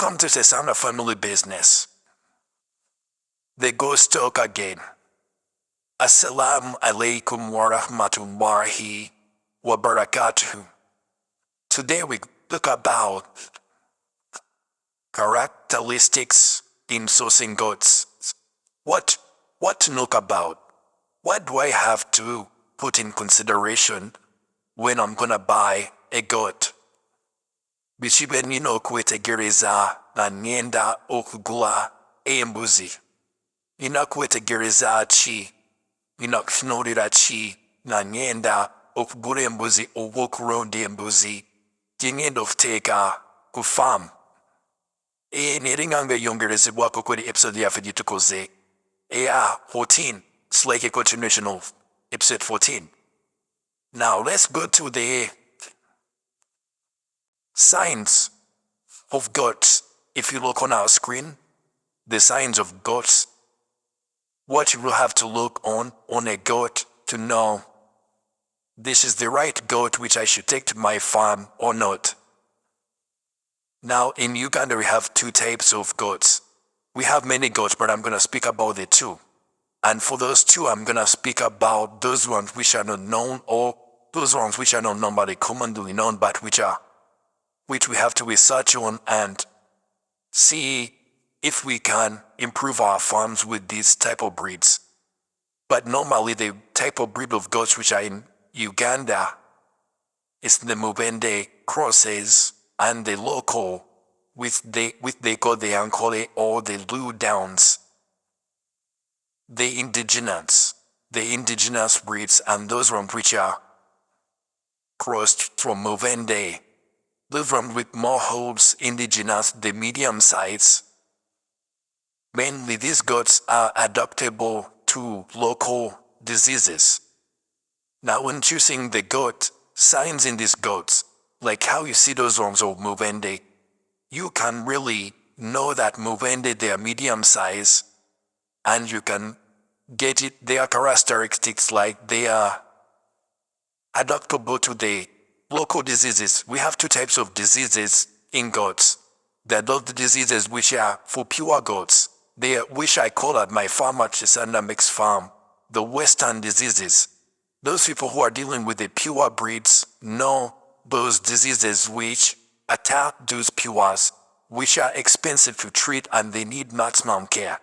Welcome to the Sound of Family Business. The Ghost Talk again. Assalamu alaikum wa rahmatullahi wa barakatuh. Today we talk about characteristics in sourcing goats. What to know about? What do I have to put in consideration when I'm gonna buy a goat? Bichibenino kwetegereza na nienda okugula embuzi. Inakwetegereza chi. Inakufunulira chi na nienda okugula embuzi owokuronda embuzi. Ngenda okuteeka ku farm. Neringanga yongerezebwako kuri episode yaffe gye tukoze. 14. It's like a continuation of episode 14. Now let's go to the signs of goats. If you look on our screen, the signs of goats, what you will have to look on a goat to know this is the right goat which I should take to my farm or not. Now in Uganda we have two types of goats. We have many goats, but I'm going to speak about the two. And for those two, I'm going to speak about those ones which are not known, or those ones which are not normally commonly known, but which we have to research on and see if we can improve our farms with these type of breeds. But normally the type of breed of goats which are in Uganda is the Mubende crosses and the local with they call the Ankole or the Blue Downs. The indigenous breeds and those ones which are crossed from Mubende. Those ones with more holes, indigenous, the medium size. Mainly these goats are adaptable to local diseases. Now when choosing the goat, signs in these goats, like how you see those ones of Mubende, you can really know that Mubende they are medium size, and you can get it their characteristics like they are adaptable to the local diseases. We have two types of diseases in goats. There are those diseases which are for pure goats. They are, which I call at my farm at Chisanda Mixed Farm, the Western diseases. Those people who are dealing with the pure breeds know those diseases which attack those pures, which are expensive to treat and they need maximum care.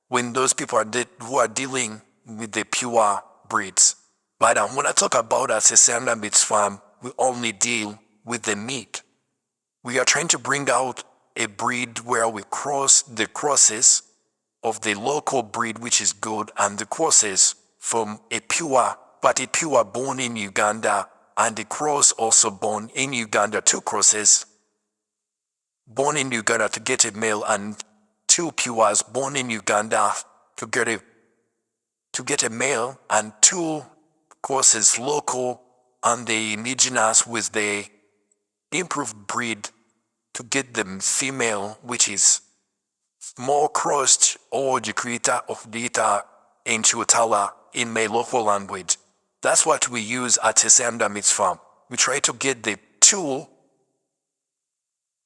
When those people who are dealing with the pure breeds. But when I talk about at Chisanda Mixed Farm, we only deal with the meat. We are trying to bring out a breed where we cross the crosses of the local breed which is good and the crosses from a pure born in Uganda and the cross also born in Uganda, two crosses born in Uganda to get a male and two pures born in Uganda to get a male and two crosses local and the indigenous with the improved breed to get them female, which is more crossed or Jikrita of Dita in Chutala in my local language. That's what we use at Chisanda Mixed Farm. We try to get the two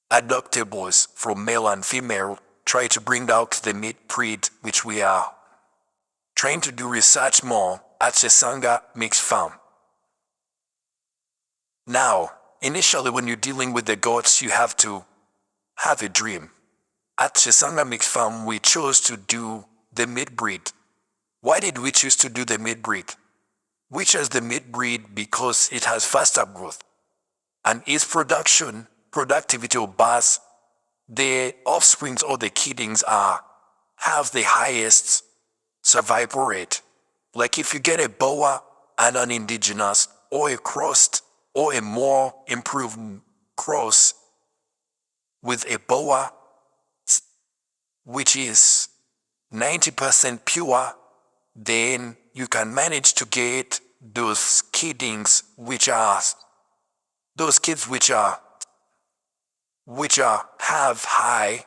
adoptables from male and female, try to bring out the meat breed which we are trying to do research more at Chisanda Mixed Farm. Now, initially when you're dealing with the goats, you have to have a dream. At Chisanda Mixed Farm, we chose to do the mid breed. Why did we choose to do the mid breed? We chose the mid breed because it has faster growth. And its productivity or birth, the offsprings or the kiddings have the highest survival rate. Like if you get a boa and an indigenous or a crossed or a more improved cross with a boa which is 90% pure, then you can manage to get those kiddings which are those kids which have high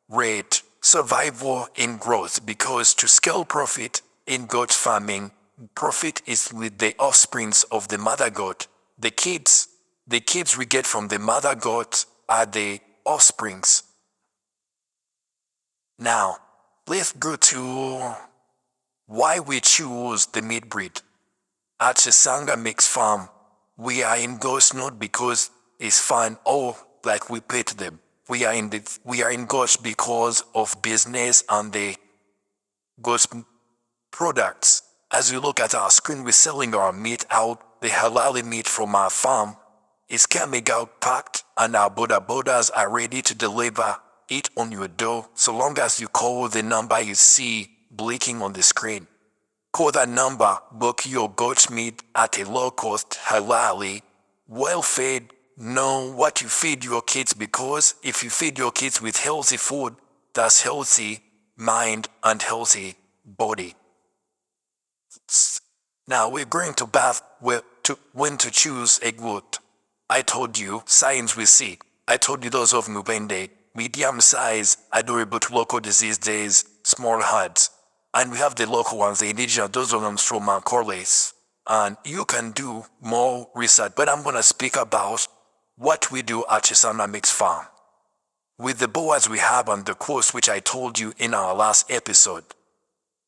rate survival in growth, because to scale profit in goat farming, profit is with the offsprings of the mother goat. The kids we get from the mother goat are the offsprings. Now, let's go to why we choose the meat breed. At Chesanga Mix Farm, we are in goats not because it's fun or like we pet them. We are in goats because of business and the goats products. As you look at our screen, we're selling our meat out. The halal meat from our farm is coming out packed, and our bodas are ready to deliver it on your door so long as you call the number you see blinking on the screen. Call that number, book your goat's meat at a low cost, halal, well fed. Know what you feed your kids, because if you feed your kids with healthy food, that's healthy mind and healthy body. Now we're going to bath when to choose a goat. I told you, signs we see. I told you those of Mubende, medium size, adorable to local disease days, small herds. And we have the local ones, the indigenous, those of them from Corliss. And you can do more research, but I'm going to speak about what we do at Chesanga Mix Farm. With the boas we have on the course, which I told you in our last episode.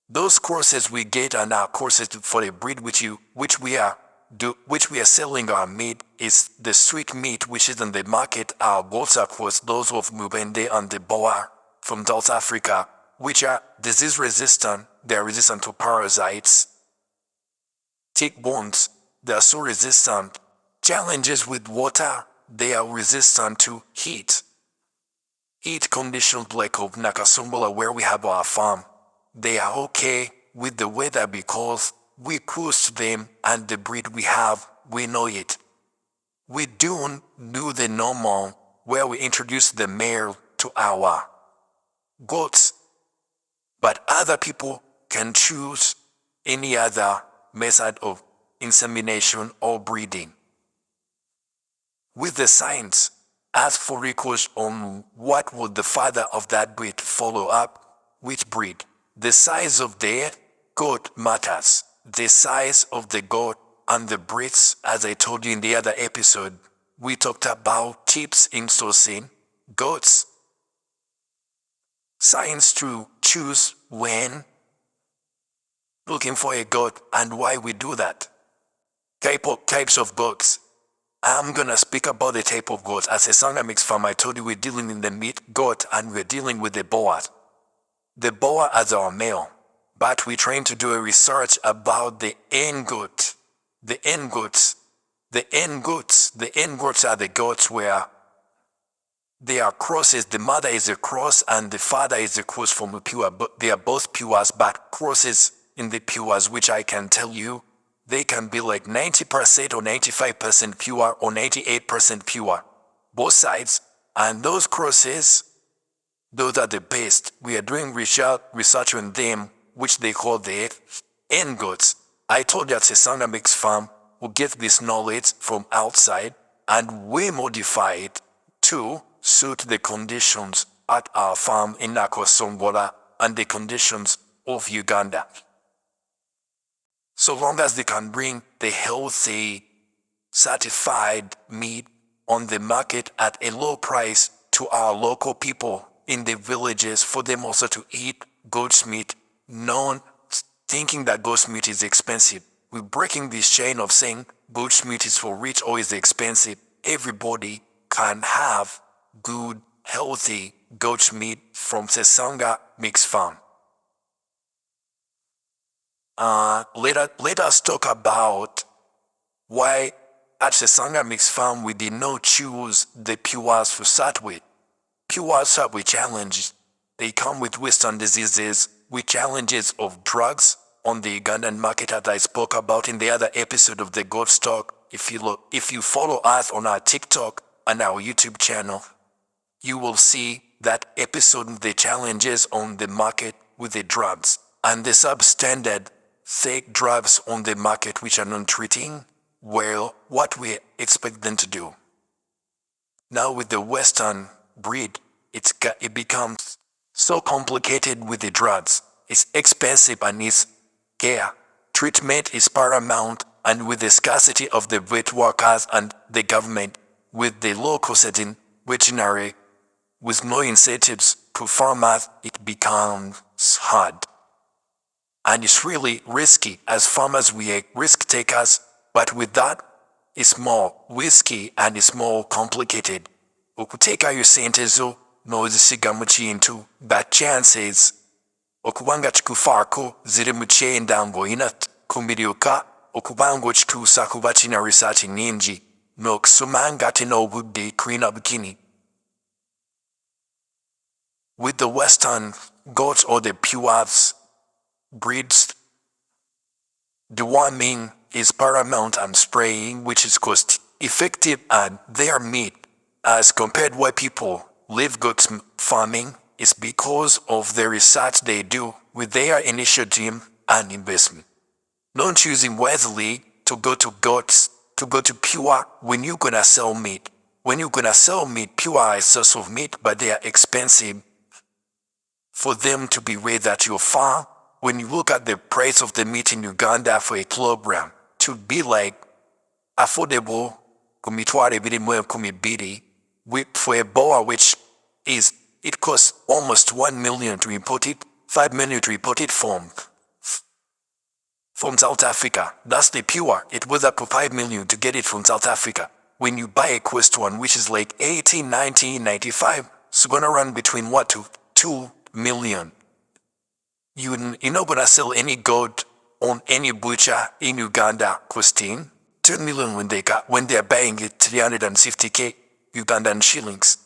Those courses we get are now courses for the breed which we are selling our meat is the street meat which is in the market. Our goats are course those of Mubende and the boa from South Africa, which are disease resistant. They are resistant to parasites, tick bornes. They are so resistant. Challenges with water. They are resistant to heat. Heat conditions like of Nakasumbola where we have our farm. They are okay with the weather because we cruise them, and the breed we have, we know it. We don't do the normal where we introduce the male to our goats. But other people can choose any other method of insemination or breeding. With the science, ask for research on what would the father of that breed follow up, which breed. The size of the goat matters. The size of the goat and the breeds, as I told you in the other episode, we talked about tips in sourcing goats. Science to choose when looking for a goat and why we do that. Types of goats. I'm gonna speak about the type of goats. As a Chesanga Mix Farm, I told you we're dealing in the meat goat and we're dealing with the boa. The boa as our male, but we're trying to do a research about the end goat. The end goats are the goats where they are crosses. The mother is a cross and the father is a cross from a pure, but they are both pures, but crosses in the pures, which I can tell you, they can be like 90% or 95% pure or 98% pure. Both sides. And those crosses, those are the best. We are doing research on them, which they call the end goats. I told you at Chesanga Mix Farm, we get this knowledge from outside and we modify it to suit the conditions at our farm in Nakasumbola and the conditions of Uganda. So long as they can bring the healthy, certified meat on the market at a low price to our local people in the villages for them also to eat goat's meat, thinking that goat's meat is expensive. We're breaking this chain of saying goat's meat is for rich or is expensive. Everybody can have good, healthy goat's meat from Chesanga Mix Farm. Let us talk about why at Chesanga Mix Farm we did not choose the pures to start with. Pures are with challenges. They come with Western diseases, with challenges of drugs on the Ugandan market that I spoke about in the other episode of the Goat Stock. If you follow us on our TikTok and our YouTube channel, you will see that episode of the challenges on the market with the drugs and the substandard fake drugs on the market which are non-treating well what we expect them to do. Now with the Western breed, it becomes so complicated with the drugs. It's expensive and its care. Treatment is paramount, and with the scarcity of the vet workers and the government, with the local setting veterinary, with no incentives to farmers, it becomes hard. And it's really risky. As farmers, we are risk takers, but with that, it's more risky and it's more complicated. Okuteka yo sente zo n'ozisiga mu kintu that chances okubanga kikufaako ziri mu kyenda ng'olina kumulyoka okubanga okituusa kuba kina research nnyingi n'okusoma ng'ate n'obudde kulina bukini. With the Western goats or the pure breeds, deworming is paramount and spraying, which is cost effective, and their meat, as compared where people live goat farming, is because of the research they do with their initiative and investment. Not choosing wisely to go to goats, to go to pure when you're gonna sell meat. When you're gonna sell meat, pure is source of meat, but they are expensive for them to be raised at your farm. When you look at the price of the meat in Uganda for a kilogram, to be like affordable, kumitware birimwe kumibiri, for a boa which is, it costs almost 1 million to import it, 5 million to import it from South Africa. That's the pure. It was up to 5 million to get it from South Africa. When you buy a Quest one, which is like 18, 19, 95, it's gonna run between what to 2 million. You're not gonna sell any goat on any butcher in Uganda costing 2 million when they're buying it 350k Ugandan shillings.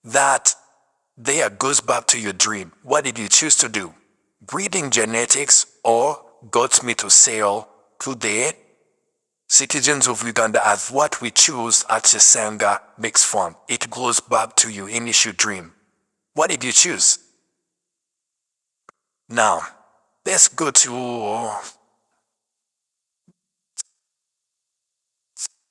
That there goes back to your dream. What did you choose to do? Breeding genetics or goat's meat to sell to the citizens of Uganda as what we choose at Sesanga Mixed Farm. It goes back to your initial dream. What did you choose? Now, let's go to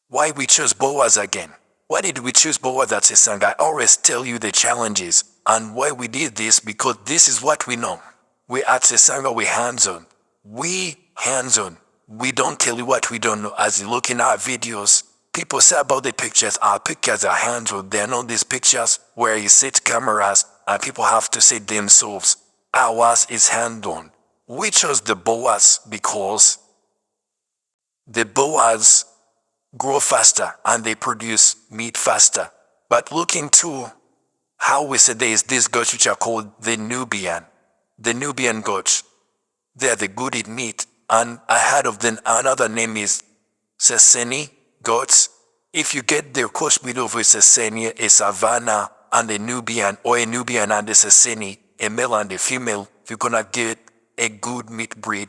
why we chose Boaz again. Why did we choose Boaz at Sesanga? I always tell you the challenges and why we did this, because this is what we know. We at Sesanga, we hands-on. We hands-on. We don't tell you what we don't know. As you look in our videos, people say about the pictures, our pictures are hands-on. They're not these pictures where you set cameras and people have to say themselves. Ours is hand-on. We chose the Boaz because the Boaz grow faster and they produce meat faster. But looking to how we say there is these goats which are called the Nubian goats. They are the good in meat, and ahead of them another name is Seseni goats. If you get the cross breed of a Seseni, a Savannah, and a Nubian, or a Nubian and a Seseni, a male and a female, you're gonna get a good meat breed,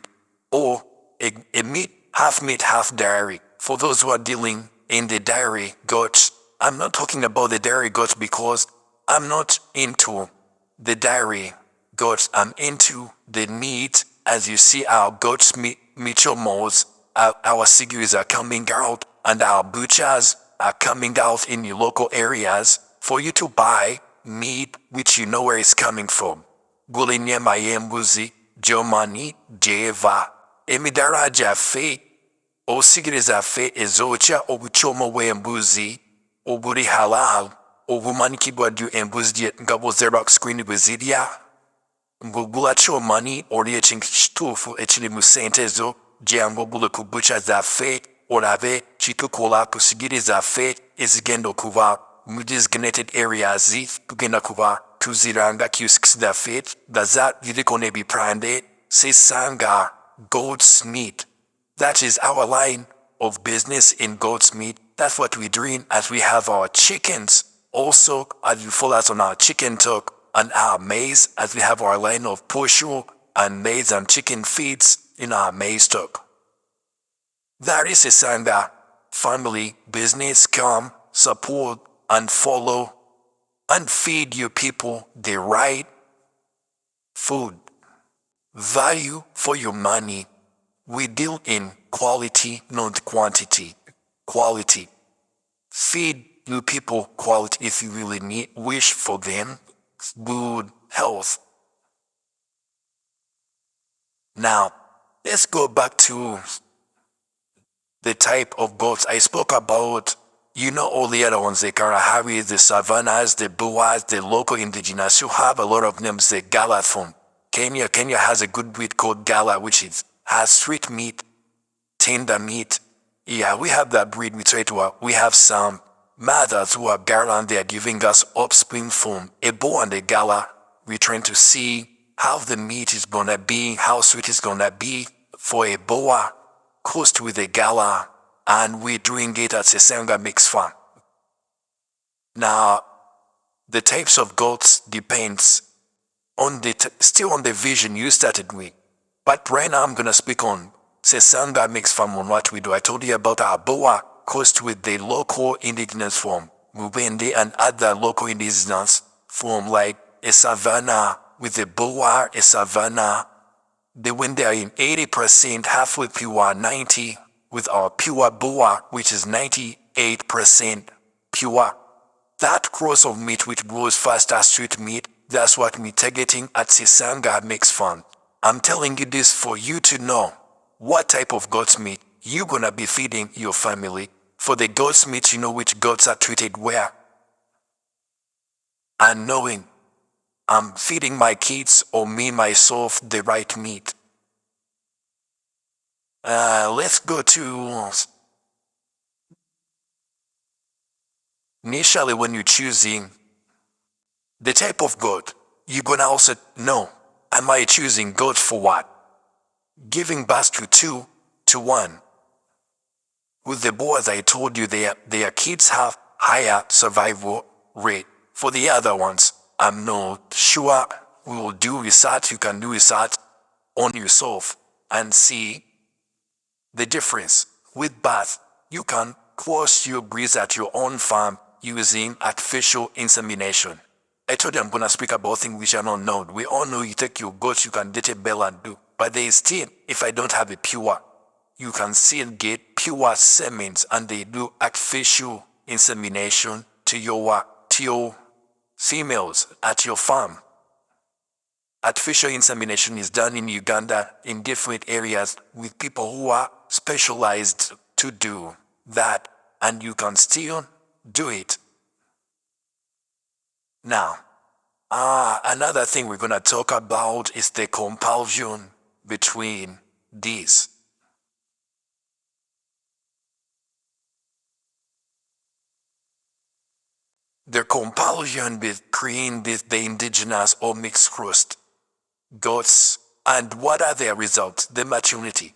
or a meat, half dairy. For those who are dealing in the dairy goats, I'm not talking about the dairy goats because I'm not into the dairy goats. I'm into the meat. As you see, our goats, mature moles, our segues are coming out, and our butchers are coming out in your local areas for you to buy meat which you know where it's coming from. Gulinye mayembuzi, Jomani, Jeva, Emidara Jafe, osigiriza fe ezocha obuchoma bw'embuzi obuli halal obumanikibwa ddu embuzi nga bw'ozerwa ku screen bwe zirya ng'ogula kyomani oli ekintu kituufu ekiri mu ssente zo jangu ogule ku butcher zaffe olabe kitukola ku sigiri zaffe ezigenda okuba mu designated areas tugenda kuba tuziranga kiosks zaffe nga ziriko n'ebipande Sesanga goat's meat. That is our line of business in goat's meat. That's what we're doing as we have our chickens. Also, as you follow us on our chicken talk and our maize, as we have our line of posho and maize and chicken feeds in our maize talk. That is a sign that family business come, support, and follow, and feed your people the right food. Value for your money. We deal in quality, not quantity. Quality. Feed your people quality if you really wish for them good health. Now, let's go back to the type of goats. I spoke about You know all the other ones, the Kalahari, the Savannas, the Boas, the local indigenous. You have a lot of names, the Gala from Kenya. Kenya has a good breed called Gala, which has sweet meat, tender meat. Yeah, we have that breed we try to. We have some mothers who are Gala and they are giving us offspring from a Boa and a Gala. We're trying to see how the meat is gonna be, how sweet it's gonna be for a Boa crossed with a Gala, and we're doing it at Sesanga Mix Farm. Now, the types of goats depends on still on the vision you started with. But right now I'm gonna speak on Sesanga Mix Farm on what we do. I told you about our Boa crossed with the local indigenous form, Mubende and other local indigenous form like a Savannah with a Boa, a Savannah. They went there in 80%, halfway pure 90, with our pure Boa, which is 98% pure. That cross of meat which grows fast as sweet meat, that's what we're targeting at Sesanga Mix Farm. I'm telling you this for you to know what type of goat's meat you're gonna be feeding your family. For the goat's meat, you know which goats are treated where. And knowing I'm feeding my kids or me myself the right meat. Let's go to initially when you're choosing the type of goat, you're gonna also know, am I choosing goat for what? Giving birth to 2 to 1. With the boys, I told you their kids have higher survival rate. For the other ones, I'm not sure. We will do research. You can do research on yourself and see the difference. With birth, you can cross your breeds at your own farm using artificial insemination. I told you I'm gonna speak about things which are not known. We all know you take your goats, you can date a bell and do. But there is still, if I don't have a pure, you can still get pure semens and they do artificial insemination to your females at your farm. Artificial insemination is done in Uganda in different areas with people who are specialized to do that, and you can still do it. Now, another thing we're gonna talk about is the compulsion between these. The compulsion between the indigenous or mixed crossed goats, and what are their results? The maturity.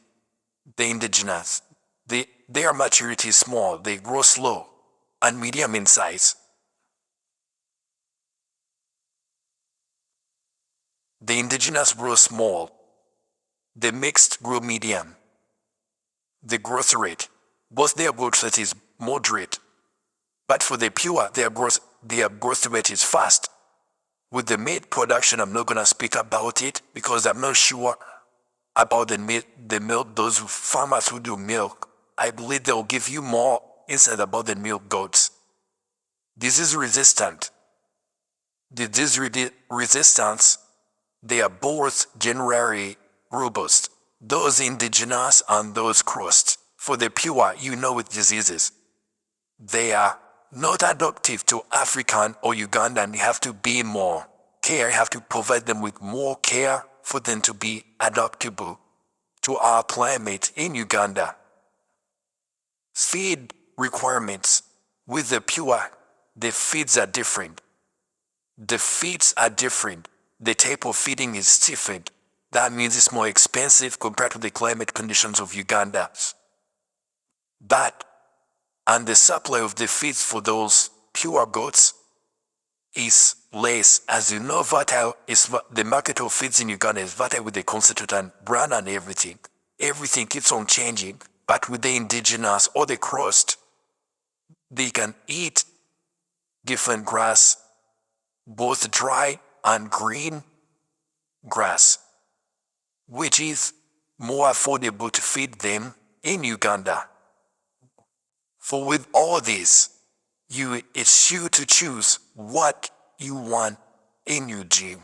The indigenous, their maturity is small, they grow slow and medium in size. The indigenous grow small, the mixed grow medium. The growth rate, both their growth rate is moderate, but for the pure, their growth rate is fast. With the meat production, I'm not gonna speak about it because I'm not sure about the milk, those farmers who do milk. I believe they'll give you more insight about the milk goats. Disease resistant. Disease resistance, they are both generally robust. Those indigenous and those crossed. For the pure, you know with diseases, they are not adaptive to African or Ugandan. You have to be more care. You have to provide them with more care for them to be adaptable to our climate in Uganda. Feed requirements with the pure, the feeds are different. The feeds are different. The type of feeding is different. That means it's more expensive compared to the climate conditions of Uganda. And the supply of the feeds for those pure goats is less. As you know, the market of feeds in Uganda is volatile with the concentrate and brand and everything. Everything keeps on changing, but with the indigenous or the crossed, they can eat different grass, both dry and green grass, which is more affordable to feed them in Uganda. For with all this, it's you to choose what you want in your gym.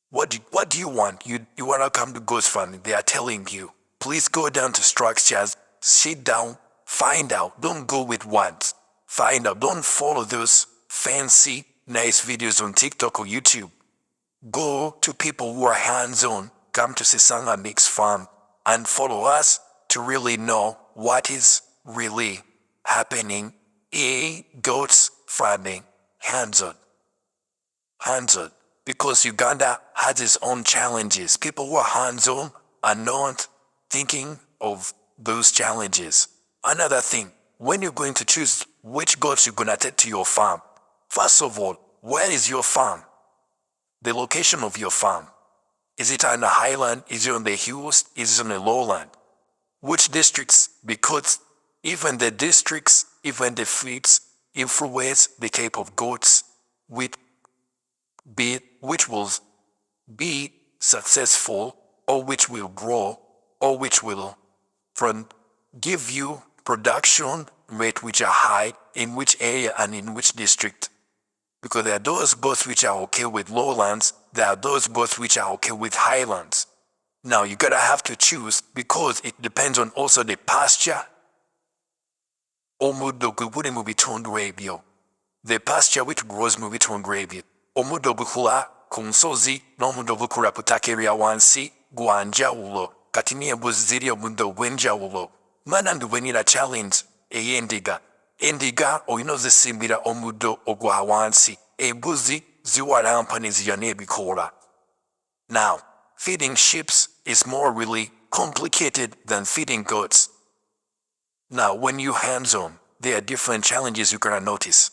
What do you want? You want to come to Ghost Farming. They are telling you, please go down to structures, sit down, find out. Don't go with words. Find out. Don't follow those fancy, nice videos on TikTok or YouTube. Go to people who are hands-on. Come to Sisanga Mix Farm and follow us to really know what is really happening in goats farming. Hands-on. Hands-on. Because Uganda has its own challenges. People who are hands-on are not thinking of those challenges. Another thing, when you're going to choose which goats you're going to take to your farm, first of all, where is your farm? The location of your farm. Is it on the highland? Is it on the hills? Is it on the lowland? Which districts? Because even the districts, even the feeds influence the type of goats which will be successful or which will grow or which will give you production rate which are high in which area and in which district. Because there are those goats which are okay with lowlands, there are those goats which are okay with highlands. Now you gotta have to choose because it depends on also the pasture. Omudogu buri mu bitundu ebyo. The pasture which grows mu bitundu ebyo. Omuddo bukula ku nsozi n'omuddo bukula ku ttaka erya wansi gwa njawulo. Kati n'embuzi ziri omuddo ogw'enjawulo. Mana ndiwenira challenge ey'endiga. Endiga olina ozisimbira omuddo ogwa wansi. Embuzi ziwalampa ne zirya n'ebikoola. Now, feeding sheep is more really complicated than feeding goats. Now, when you hands-on, there are different challenges you're gonna notice.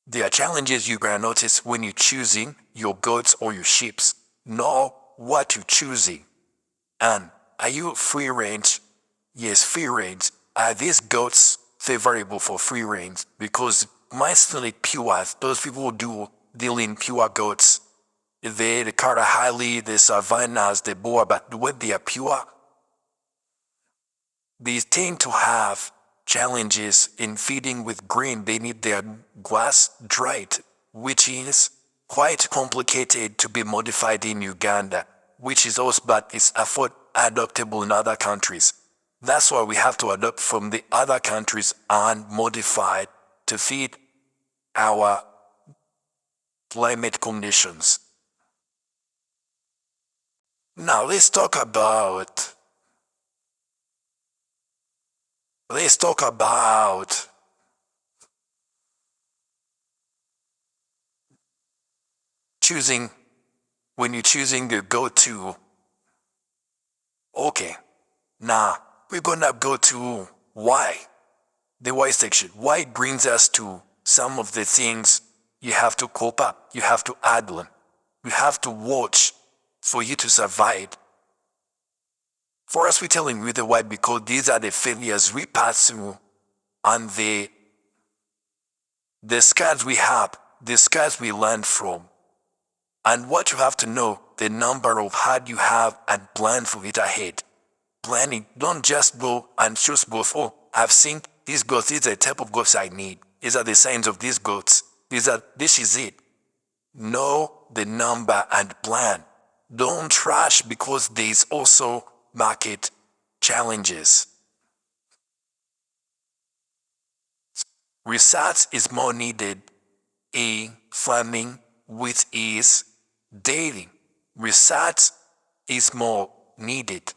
There are challenges you're gonna notice when you're choosing your goats or your sheep. Know what you're choosing. And are you free range? Yes, free range. Are these goats favorable for free range? Because mostly pure, those people who deal in pure goats, the Kalahari, the Savannas, the Boer, but when they are pure, they tend to have challenges in feeding with grain. They need their grass dried, which is quite complicated to be modified in Uganda, which is also, but it's adoptable in other countries. That's why we have to adopt from the other countries and modify to feed our climate conditions. Now let's talk about choosing, when you're choosing the go-to. Okay, now we're gonna go to why. The why section. Why brings us to some of the things you have to cope up, you have to handle, you have to watch for you to survive. For us, we're telling you the why because these are the failures we pass through and the scars we have, the scars we learn from. And what you have to know, the number of hard you have and plan for it ahead. Planning, don't just go and choose goats. Oh, I've seen these goats, these are the type of goats I need. These are the signs of these goats. This is it. Know the number and plan. Don't trash because there's also market challenges. Research is more needed in farming with ease daily. Research is more needed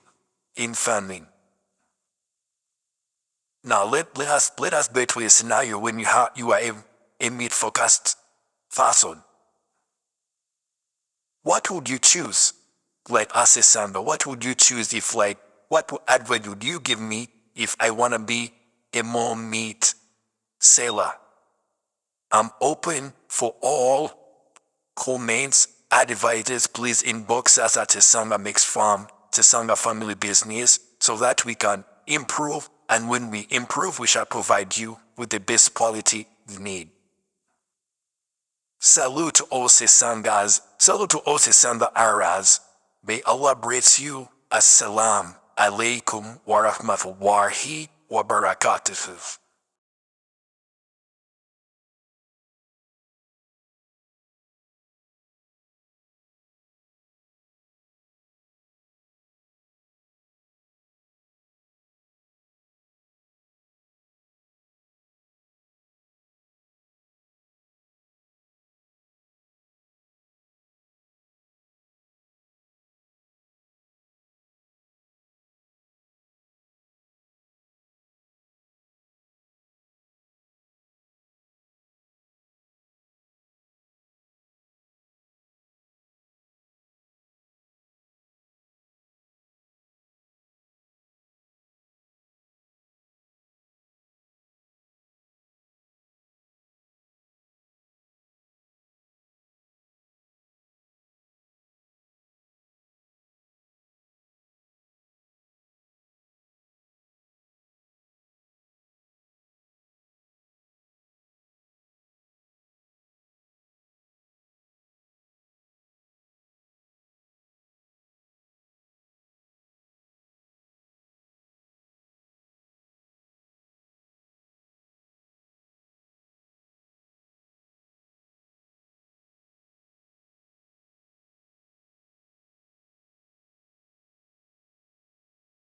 in farming. Now let us go to a scenario when you are a meat-focused person. What would you choose? Like as a Samba, what would you choose if what advice would you give me if I want to be a more meat seller? I'm open for all comments, advices. Please inbox us at Sisanga Mix Farm, Sisanga Family Business, so that we can improve. And when we improve, we shall provide you with the best quality you need. Salute to all Sisangas, salute to all Sisanga Aras. May Allah bless you. Assalamu alaikum wa rahmatullahi wa barakatuh.